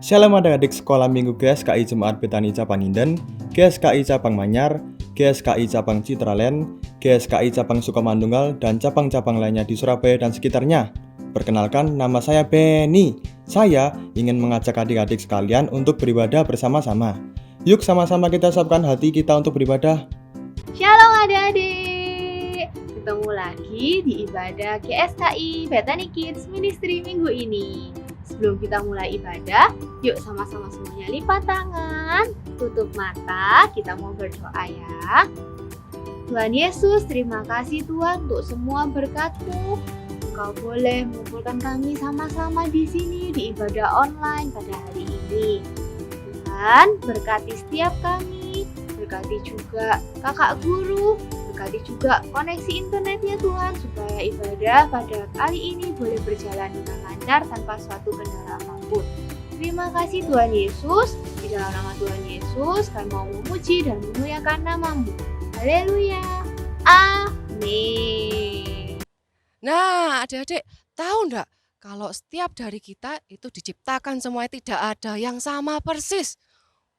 Shalom adik-adik sekolah minggu GSKI Jemaat Betani Cabang Inden, GSKI Cabang Manyar, GSKI Cabang Citraland, GSKI Cabang Sukamandunggal, dan cabang-cabang lainnya di Surabaya dan sekitarnya. Perkenalkan, nama saya Benny. Saya ingin mengajak adik-adik sekalian untuk beribadah bersama-sama. Yuk sama-sama kita siapkan hati kita untuk beribadah. Shalom adik-adik, ketemu lagi di ibadah GSKI Betani Kids Ministry minggu ini. Sebelum kita mulai ibadah, yuk sama-sama semuanya lipat tangan, tutup mata, kita mau berdoa ya. Tuhan Yesus, terima kasih Tuhan untuk semua berkat-Mu. Engkau boleh mengumpulkan kami sama-sama di sini di ibadah online pada hari ini. Tuhan, berkati setiap kami, berkati juga kakak guru, berkati juga koneksi internetnya Tuhan, supaya ibadah pada kali ini boleh berjalan dengan lancar tanpa suatu kendala apapun. Terima kasih Tuhan Yesus, di dalam nama Tuhan Yesus kami mau memuji dan memuliakan nama-Mu. Haleluya, amin. Nah, adik-adik, tahu enggak kalau setiap dari kita itu diciptakan semuanya tidak ada yang sama persis.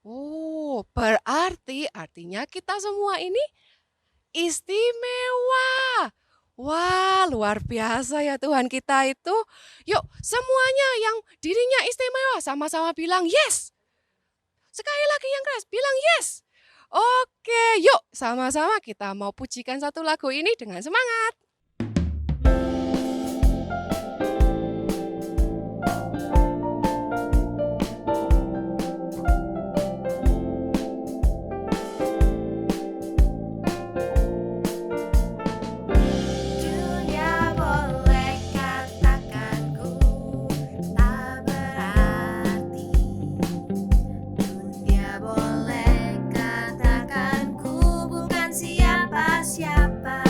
Oh, berarti artinya kita semua ini istimewa. Wah, luar biasa ya Tuhan kita itu. Yuk, semuanya yang dirinya istimewa sama-sama bilang yes. Sekali lagi yang keras, bilang yes. Oke, yuk sama-sama kita mau pujikan satu lagu ini dengan semangat. Siapa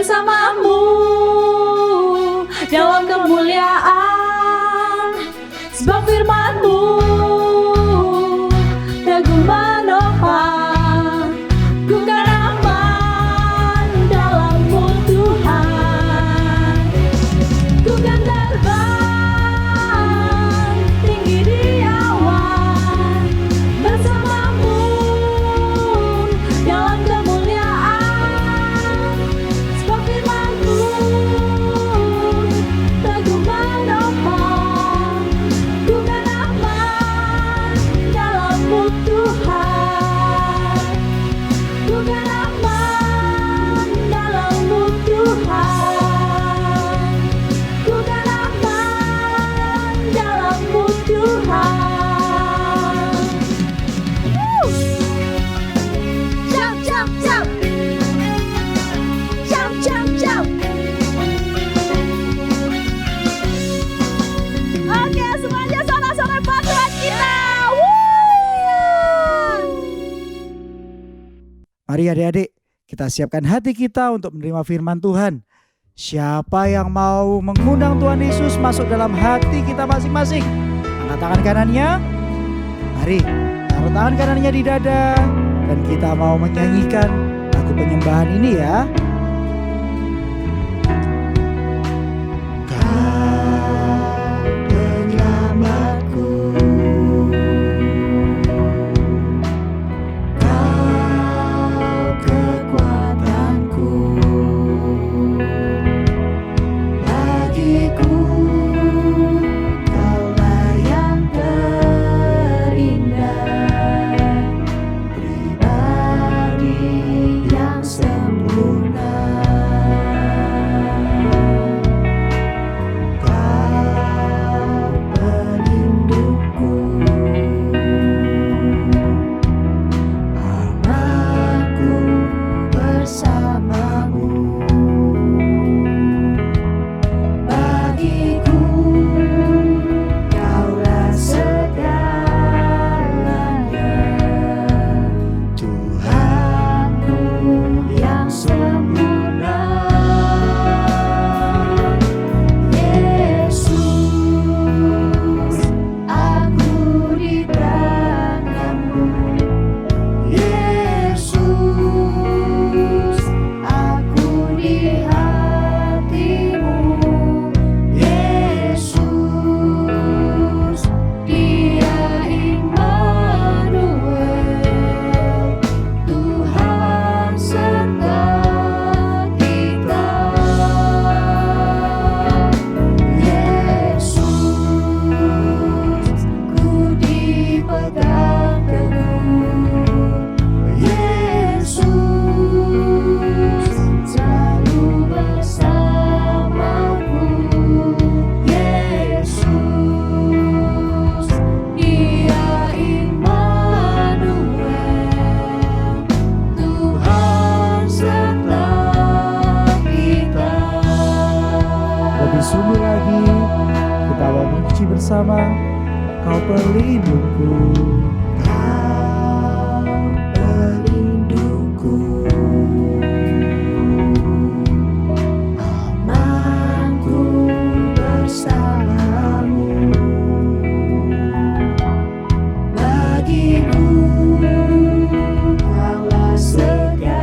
bersamamu dalam kemuliaan, sebab firman-Mu teguh menopang. Ku kan aman dalam-Mu Tuhan. Ku kan terbang tinggi di awan bersama-Mu dalam kemuliaan, sebab firman-Mu teguh menopang. Ku kan aman dalam-Mu Tuhan. Ku kan aman dalam-Mu Tuhan. Ku kan aman dalam-Mu Tuhan. Jump, jump, jump. Jump, jump, jump. Oke, semuanya sorak-sorai bantuan kita. Mari adik-adik, kita siapkan hati kita untuk menerima firman Tuhan. Siapa yang mau mengundang Tuhan Yesus masuk dalam hati kita masing-masing? Angkat tangan kanannya. Mari, taruh tangan kanannya di dada. Dan kita mau menyanyikan lagu penyembahan ini ya. Kau penyelamatku, Kau kekuatanku, bagiku Kaulah yang terindah, pribadi yang sempurna. Kau pelindungku, amanku bersamamu, bagiku Kaulah segalanya, Tuhanku yang sempurna. Yesus, aku di tangan-Mu. Yesus, aku di hati-Mu. Yesus, Dia Immanuel, Tuhan serta kita. Yesus, ku dipegang teguh. Yesus, selalu bersamaku. Yesus, Dia Immanuel, Tuhan serta kita. Lebih sungguh lagi kita mau menguji bersama. Kau pelindungku, Kau pelindungku, amanku bersamamu, bagiku Kaulah segalanya,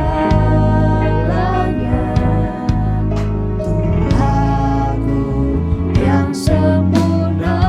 Tuhanku yang sempurna.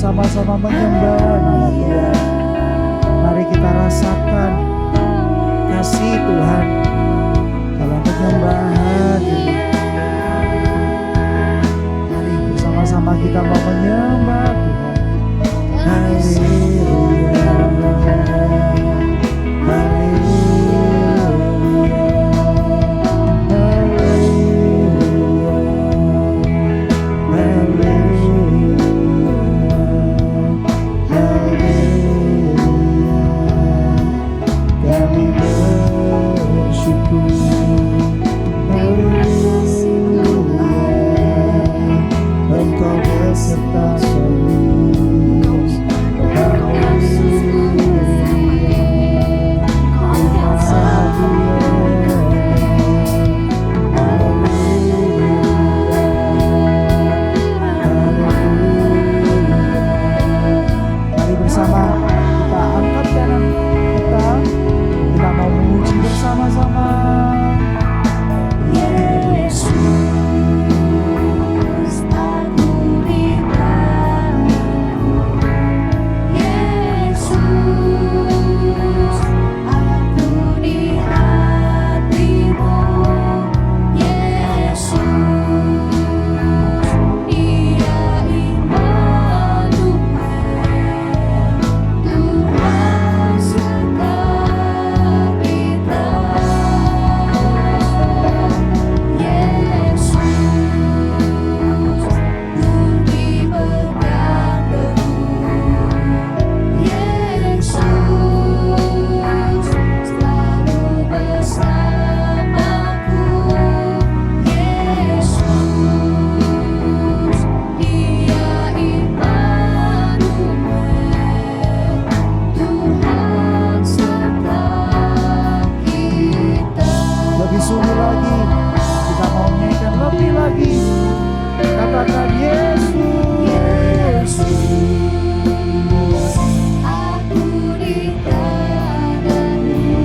bersama-sama menyembah nama Tuhan. Mari kita rasakan kasih Tuhan dalam penyembahan ini. Mari bersama-sama kita mau menyembah Tuhan. Haleluya, haleluya, kami bersyukur. Engkau beserta kami. Mari bersama kita angkat kanan kita. Kita mau memuji bersama-sama. Yesus, aku rindu. Yesus, aku di hatimu. Yesus, Dia Immanuel, Tuhan serta kita. Yesus, ku dipegang teguh. Yesus, selalu bersamaku. Yesus, Dia Immanuel, Tuhan serta kita. Lebih sungguh lagi, kita mau nyanyikan lebih lagi. Katakan Yesus, Aku di tanganmu.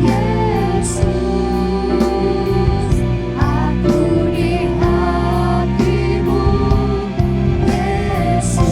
Yesus, aku di hatimu. Yesus,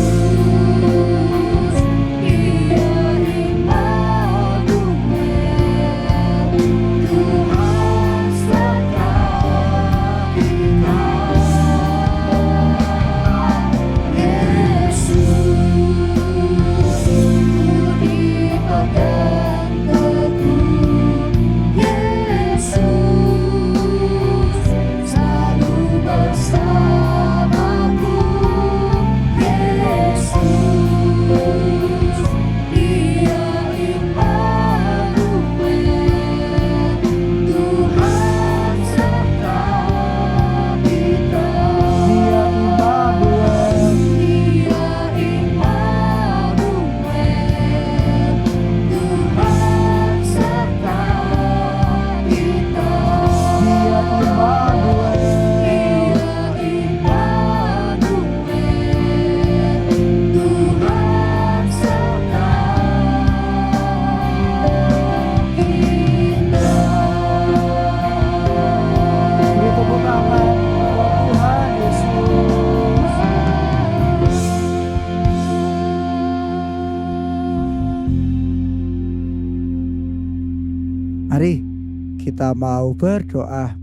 Dia Immanuel, Tuhan serta kita. Mari kita mau berdoa.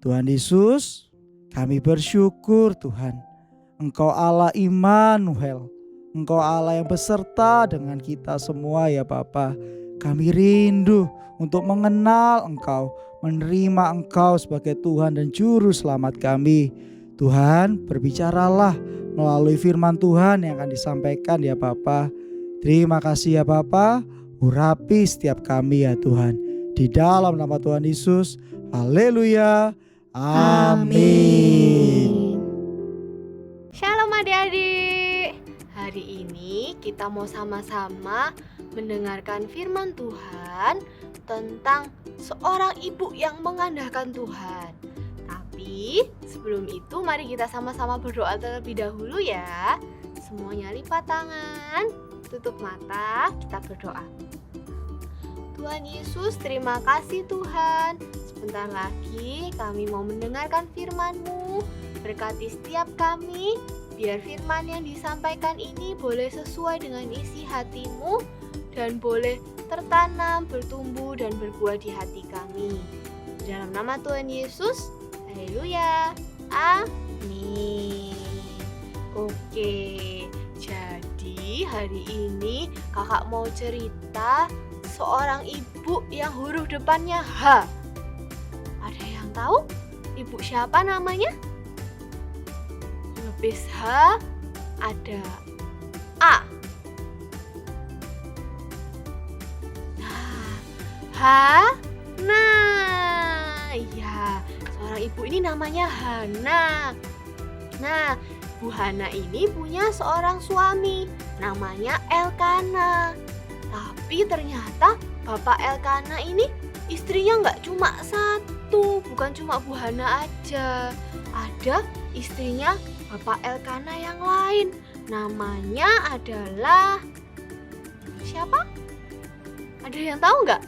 Tuhan Yesus, kami bersyukur Tuhan. Engkau Allah Immanuel. Engkau Allah yang beserta dengan kita semua ya Bapa. Kami rindu untuk mengenal Engkau, menerima Engkau sebagai Tuhan dan Juru Selamat kami. Tuhan, berbicaralah melalui firman Tuhan yang akan disampaikan ya Bapa. Terima kasih ya Bapa. Urapi setiap kami ya Tuhan. Di dalam nama Tuhan Yesus. Haleluya. Amin. Shalom adik-adik. Hari ini kita mau sama-sama mendengarkan firman Tuhan tentang seorang ibu yang mengandalkan Tuhan. Tapi sebelum itu mari kita sama-sama berdoa terlebih dahulu ya. Semuanya lipat tangan, tutup mata, kita berdoa. Tuhan Yesus, terima kasih Tuhan. Sebentar lagi kami mau mendengarkan firman-Mu. Berkati setiap kami, Biar firman yang disampaikan ini boleh sesuai dengan isi hatimu dan boleh tertanam, bertumbuh, dan berbuah di hati kami. Dalam nama Tuhan Yesus, haleluya, amin. Oke, jadi hari ini kakak mau cerita seorang ibu yang huruf depannya H. Ada yang tahu ibu siapa namanya? Habis H ada A. Hana. Ya, seorang ibu ini namanya Hana. Nah, Bu Hana ini punya seorang suami, namanya Elkana. Tapi ternyata Bapak Elkana ini istrinya nggak cuma satu, bukan cuma Bu Hana aja. Ada istrinya Bapak Elkana yang lain, namanya adalah siapa? Ada yang tahu nggak?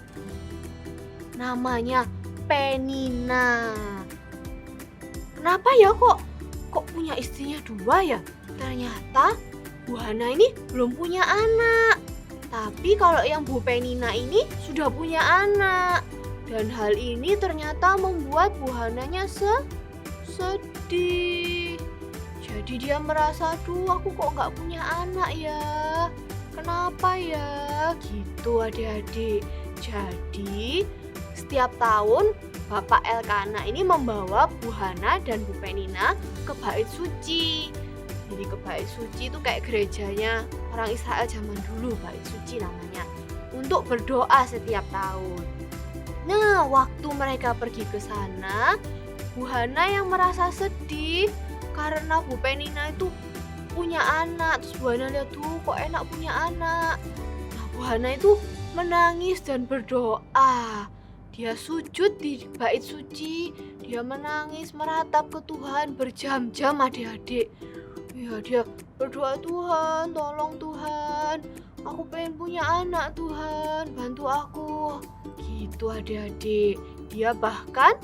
Namanya Penina. Kenapa ya kok punya istrinya dua ya? Ternyata Bu Hana ini belum punya anak. Tapi kalau yang Bu Penina ini sudah punya anak. Dan hal ini ternyata membuat Bu Hananya sedih. Jadi dia merasa, aku kok nggak punya anak ya? Kenapa ya? Gitu adik-adik. Jadi setiap tahun Bapak Elkana ini membawa Bu Hana dan Bu Penina ke Bait Suci. Jadi ke Bait Suci itu kayak gerejanya orang Israel zaman dulu, Bait Suci namanya. Untuk berdoa setiap tahun. Nah, waktu mereka pergi ke sana, Bu Hana yang merasa sedih karena Bu Penina itu punya anak. Terus Bu Hana lihat, kok enak punya anak. Nah, Bu Hana itu menangis dan berdoa. Dia sujud di Bait Suci, dia menangis meratap ke Tuhan berjam-jam adik-adik. Ya, dia berdoa, Tuhan, tolong Tuhan, aku pengen punya anak Tuhan, bantu aku. Gitu adik-adik. Dia bahkan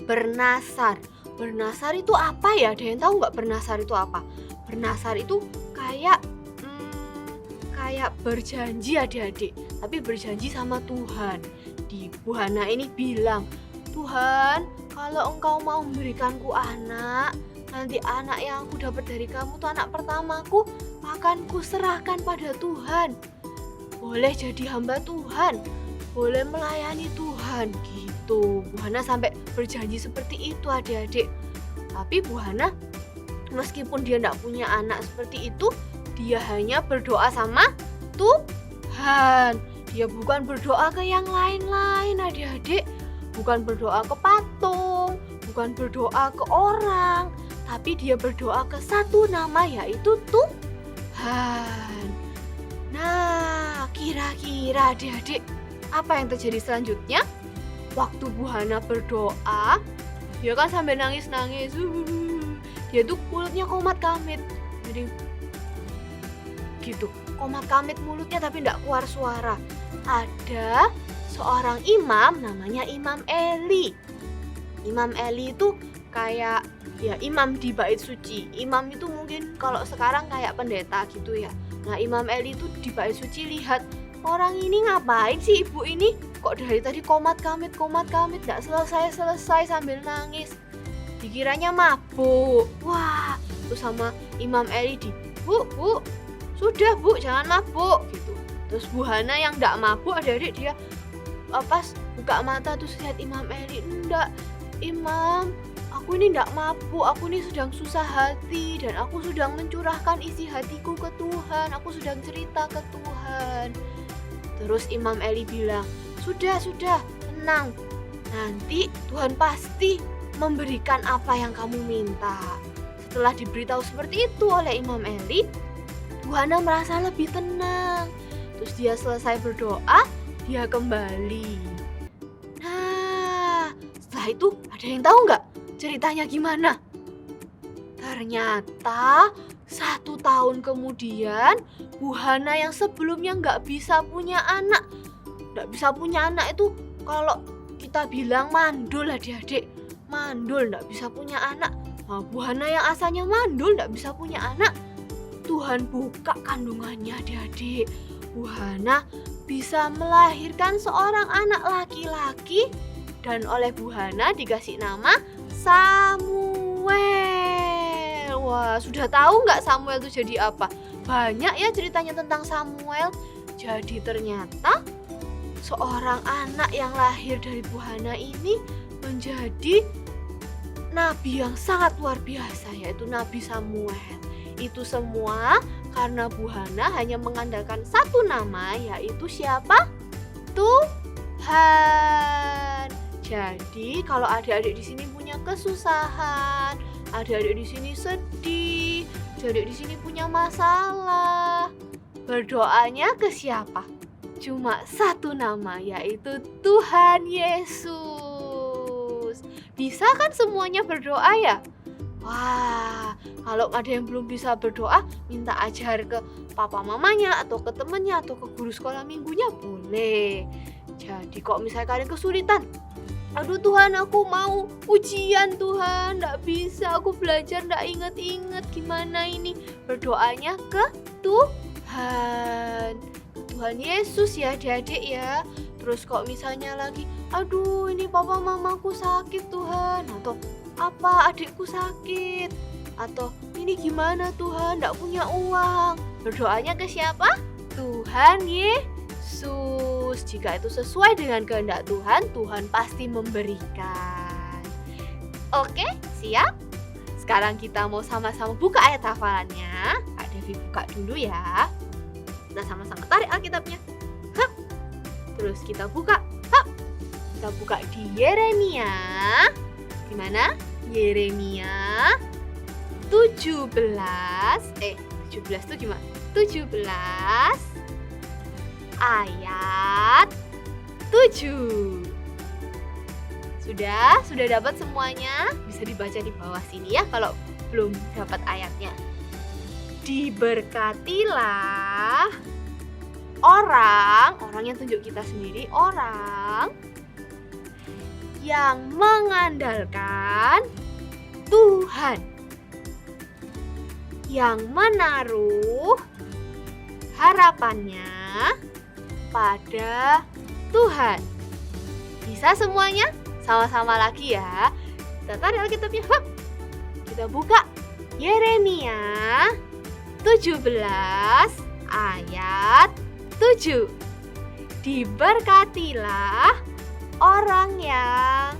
bernasar. Bernasar itu apa ya? Ada yang tahu nggak bernasar itu apa? Bernasar itu kayak berjanji adik-adik, tapi berjanji sama Tuhan. Di Bu Hana ini bilang, Tuhan, kalau Engkau mau memberikanku anak, nanti anak yang aku dapat dari kamu tuh anak pertamaku akan kuserahkan pada Tuhan. Boleh jadi hamba Tuhan, boleh melayani Tuhan, gitu. Bu Hana sampai berjanji seperti itu adik-adik. Tapi Bu Hana meskipun dia tidak punya anak seperti itu, dia hanya berdoa sama Tuhan. Dia bukan berdoa ke yang lain-lain adik-adik. Bukan berdoa ke patung, bukan berdoa ke orang, tapi dia berdoa ke satu nama, yaitu Tuhan. Nah, kira-kira adik-adik apa yang terjadi selanjutnya? Waktu Bu Hana berdoa, dia kan sambil nangis-nangis. Dia tuh mulutnya komat kamit. Jadi gitu, komat kamit mulutnya tapi tidak keluar suara. Ada seorang imam namanya Imam Eli. Imam Eli itu kayak ya imam di Bait Suci. Imam itu mungkin kalau sekarang kayak pendeta gitu ya. Nah, Imam Eli itu di Bait Suci lihat, orang ini ngapain sih ibu ini? Kok dari tadi komat kamit gak selesai sambil nangis. Dikiranya mabuk. Wah, terus sama Imam Eli Bu, sudah Bu, jangan mabuk gitu. Terus Bu Hana yang gak mabuk adik-adik, dia pas buka mata terus lihat Imam Eli, enggak Imam, aku ini enggak mabuk, aku ini sedang susah hati dan aku sedang mencurahkan isi hatiku ke Tuhan, aku sedang cerita ke Tuhan. Terus Imam Eli bilang, sudah, tenang, nanti Tuhan pasti memberikan apa yang kamu minta. Setelah diberitahu seperti itu oleh Imam Eli, Bu Hana merasa lebih tenang. Terus dia selesai berdoa, dia kembali. Nah, setelah itu ada yang tahu nggak ceritanya gimana? Ternyata 1 tahun kemudian, Bu Hana yang sebelumnya nggak bisa punya anak. Nggak bisa punya anak itu kalau kita bilang mandul adik-adik. Mandul, nggak bisa punya anak. Bu Hana yang asalnya mandul nggak bisa punya anak, Tuhan buka kandungannya adik-adik. Bu Hana bisa melahirkan seorang anak laki-laki dan oleh Bu Hana dikasih nama Samuel. Wah, sudah tahu nggak Samuel itu jadi apa? Banyak ya ceritanya tentang Samuel. Jadi ternyata seorang anak yang lahir dari Bu Hana ini menjadi nabi yang sangat luar biasa, yaitu Nabi Samuel. Itu semua karena Bu Hana hanya mengandalkan satu nama, yaitu siapa? Tuhan. Jadi kalau adik-adik di sini punya kesusahan, adik-adik di sini sedih, adik-adik di sini punya masalah, berdoanya ke siapa? Cuma satu nama, yaitu Tuhan Yesus. Bisa kan semuanya berdoa ya? Wah, kalau ada yang belum bisa berdoa, minta ajar ke papa mamanya atau ke temannya atau ke guru sekolah minggunya boleh. Jadi kok misalnya kalian kesulitan, aduh Tuhan, aku mau ujian Tuhan, nggak bisa, aku belajar nggak inget-inget, gimana ini? Berdoanya ke Tuhan, Tuhan Yesus ya adik-adik ya. Terus kok misalnya lagi, aduh ini papa mamaku sakit Tuhan, atau apa adikku sakit, atau ini gimana Tuhan, nggak punya uang, berdoanya ke siapa? Tuhan Yesus. Jika itu sesuai dengan kehendak Tuhan, Tuhan pasti memberikan. Oke, siap? Sekarang kita mau sama-sama buka ayat hafalannya. Kak Devi buka dulu ya. Kita sama-sama tarik Alkitabnya. Hup. Terus kita buka. Hup. Kita buka di Yeremia. Di mana? Yeremia 17 itu gimana? 17 ayat 7. Sudah dapat semuanya? Bisa dibaca di bawah sini ya kalau belum dapat ayatnya. Diberkatilah orang yang tunjuk kita sendiri, orang yang mengandalkan Tuhan, yang menaruh harapannya pada Tuhan. Bisa semuanya? Sama-sama lagi ya. Kita tarik Alkitabnya. Hup. Kita buka Yeremia 17 ayat 7. Diberkatilah orang yang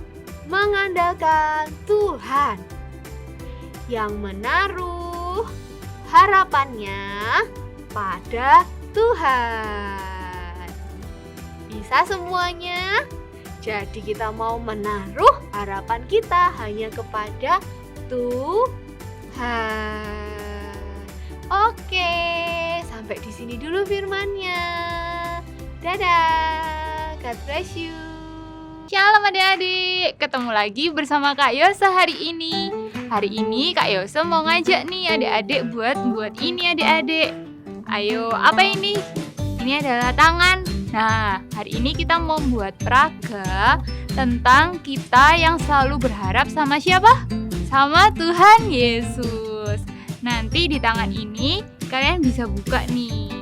mengandalkan Tuhan, yang menaruh harapannya pada Tuhan. Bisa semuanya? Jadi kita mau menaruh harapan kita hanya kepada Tuhan. Oke, sampai di sini dulu firman-Nya. Dadah, God bless you. Shalom adik-adik, ketemu lagi bersama Kak Yose hari ini. Hari ini Kak Yose mau ngajak nih adik-adik buat ini adik-adik. Ayo, apa ini? Ini adalah tangan. Nah, hari ini kita mau buat peraga tentang kita yang selalu berharap sama siapa? Sama Tuhan Yesus. Nanti di tangan ini kalian bisa buka nih.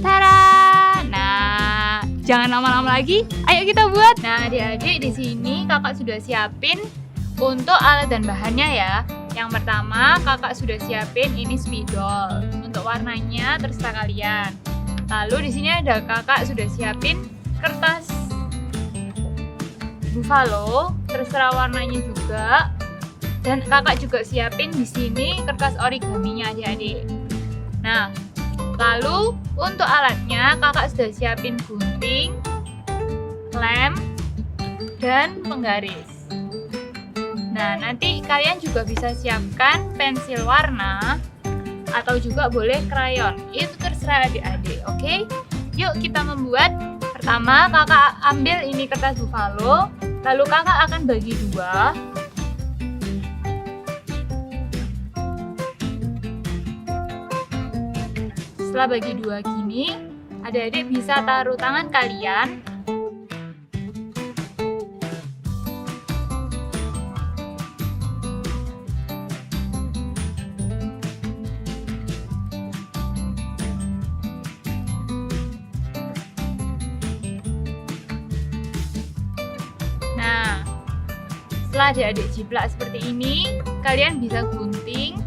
Tara! Nah, jangan lama-lama lagi. Ayo kita buat. Nah, adik-adik di sini kakak sudah siapin untuk alat dan bahannya ya. Yang pertama, kakak sudah siapin ini spidol. Untuk warnanya terserah kalian. Lalu di sini ada kakak sudah siapin kertas buffalo, terserah warnanya juga. Dan kakak juga siapin di sini kertas origaminya adik-adik. Nah, lalu untuk alatnya kakak sudah siapin gunting, lem, dan penggaris. Nah, nanti kalian juga bisa siapkan pensil warna atau juga boleh krayon. Itu terserah adik-adik, oke? Yuk kita membuat. Pertama kakak ambil ini kertas buffalo, lalu kakak akan bagi dua. Setelah bagi dua gini, adik-adik bisa taruh tangan kalian. Setelah adik-adik jiplak seperti ini, kalian bisa gunting.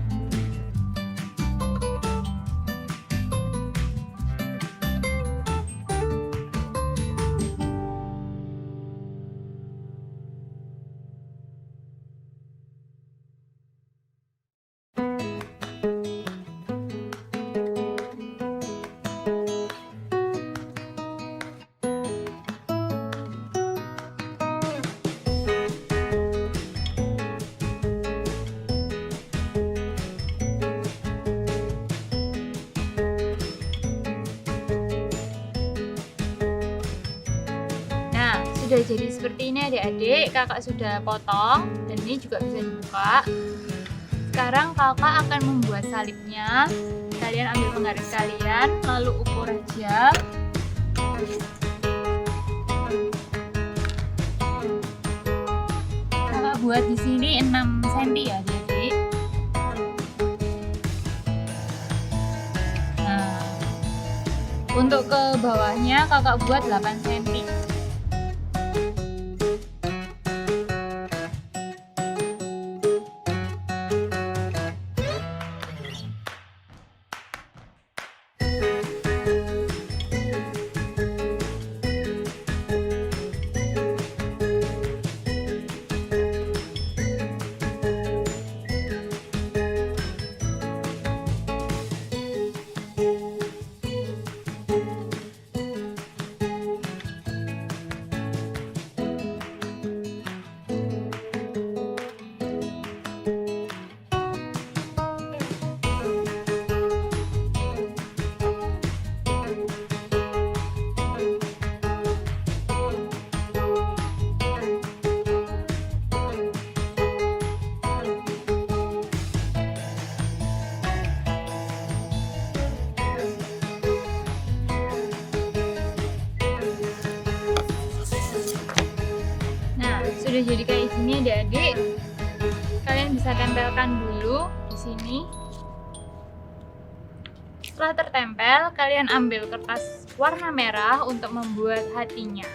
Nah, sudah jadi seperti ini adik-adik, kakak sudah potong dan ini juga bisa dibuka. Sekarang kakak akan membuat salibnya. Kalian ambil penggaris kalian, lalu ukur aja. Kakak buat di sini 6 cm ya adik-adik. Nah, untuk ke bawahnya kakak buat 8 cm. Sudah jadi kayak gini adik-adik, kalian bisa tempelkan dulu di sini. Setelah tertempel, kalian ambil kertas warna merah untuk membuat hatinya.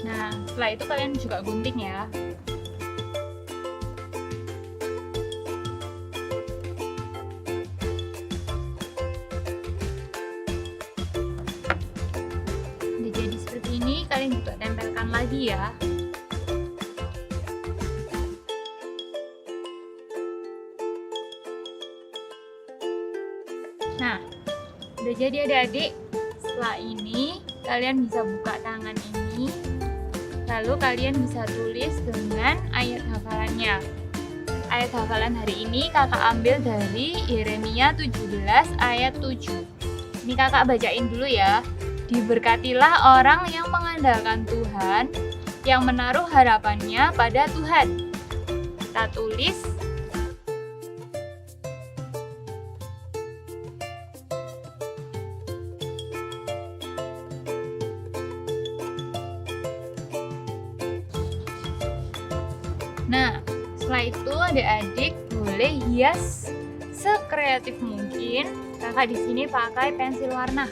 Nah, setelah itu kalian juga gunting ya. Jadi seperti ini, kalian juga tempelkan lagi ya. Nah, udah jadi adik-adik. Setelah ini, kalian bisa buka tangan ini. Lalu kalian bisa tulis dengan ayat hafalannya. Ayat hafalan hari ini kakak ambil dari Yeremia 17 ayat 7. Ini kakak bacain dulu ya. Diberkatilah orang yang mengandalkan Tuhan, yang menaruh harapannya pada Tuhan. Kita tulis. Nah, setelah itu adik-adik boleh hias sekreatif mungkin. Kakak di sini pakai pensil warna.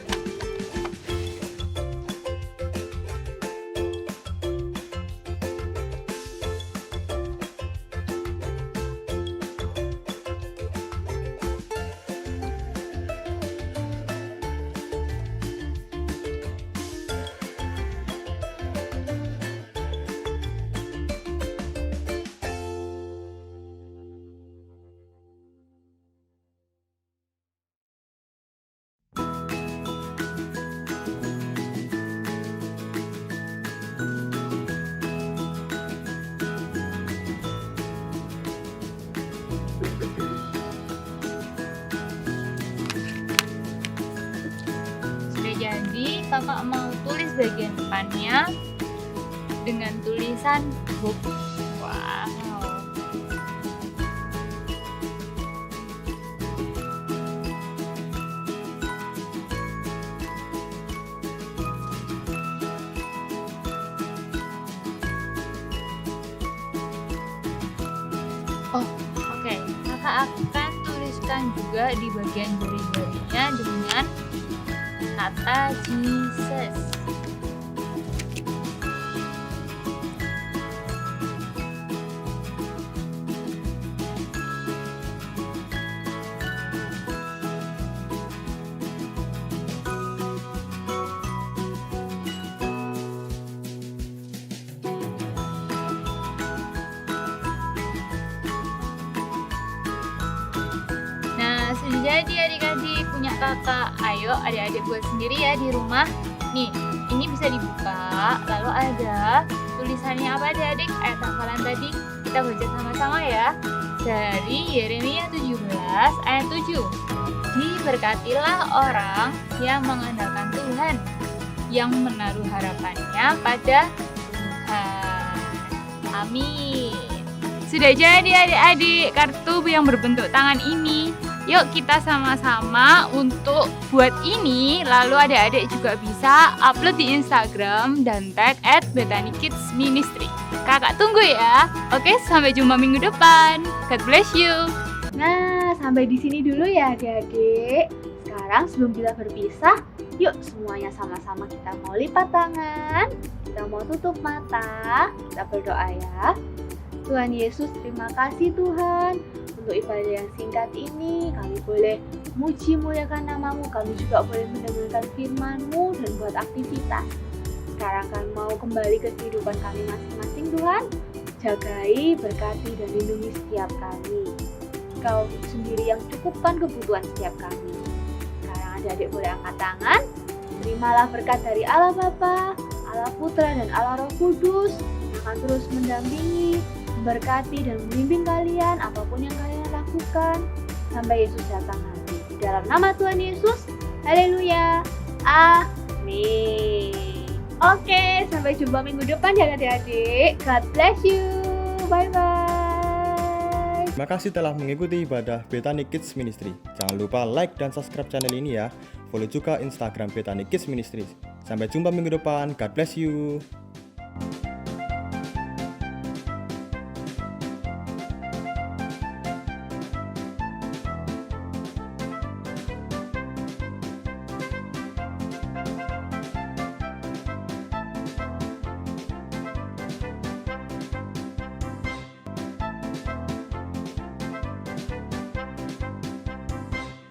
Jadi kakak mau tulis bagian depannya dengan tulisan hope. Wow. Oh, oke. Kakak akan tuliskan tulisan juga di bagian jari-jarinya dengan kata Jesus. Nah, sudah jadi adik-adik punya kakak. Ayo adik-adik buat sendiri ya di rumah. Nih, ini bisa dibuka. Lalu ada tulisannya apa adik-adik? Ayat hafalan tadi kita baca sama-sama ya. Dari Yeremia 17 ayat 7. Diberkatilah orang yang mengandalkan Tuhan, yang menaruh harapannya pada Tuhan. Amin. Sudah jadi adik-adik kartu yang berbentuk tangan ini. Yuk kita sama-sama untuk buat ini. Lalu adik-adik juga bisa upload di Instagram dan tag @BethanyKidsMinistry. Kakak tunggu ya. Oke, sampai jumpa minggu depan. God bless you. Nah, sampai di sini dulu ya adik-adik. Sekarang sebelum kita berpisah, yuk semuanya sama-sama kita mau lipat tangan, kita mau tutup mata, kita berdoa ya. Tuhan Yesus, terima kasih Tuhan untuk ibadah yang singkat ini. Kami boleh muji muliakan namamu, kami juga boleh mendengarkan firman-Mu dan buat aktivitas. Sekarang kami mau kembali ke kehidupan kami masing-masing Tuhan. Jagai, berkati, dan lindungi setiap kami. Kau sendiri yang cukupkan kebutuhan setiap kami. Sekarang adik-adik boleh angkat tangan. Terimalah berkat dari Allah Bapa, Allah Putra, dan Allah Roh Kudus yang akan terus mendampingi, memberkati, dan memimpin kalian apapun yang kalian lakukan sampai Yesus datang nanti. Di dalam nama Tuhan Yesus, haleluya, amin. Oke, sampai jumpa minggu depan ya adik-adik. God bless you, bye-bye. Terima kasih telah mengikuti ibadah Bethany Kids Ministry. Jangan lupa like dan subscribe channel ini ya. Follow juga Instagram Bethany Kids Ministry. Sampai jumpa minggu depan. God bless you.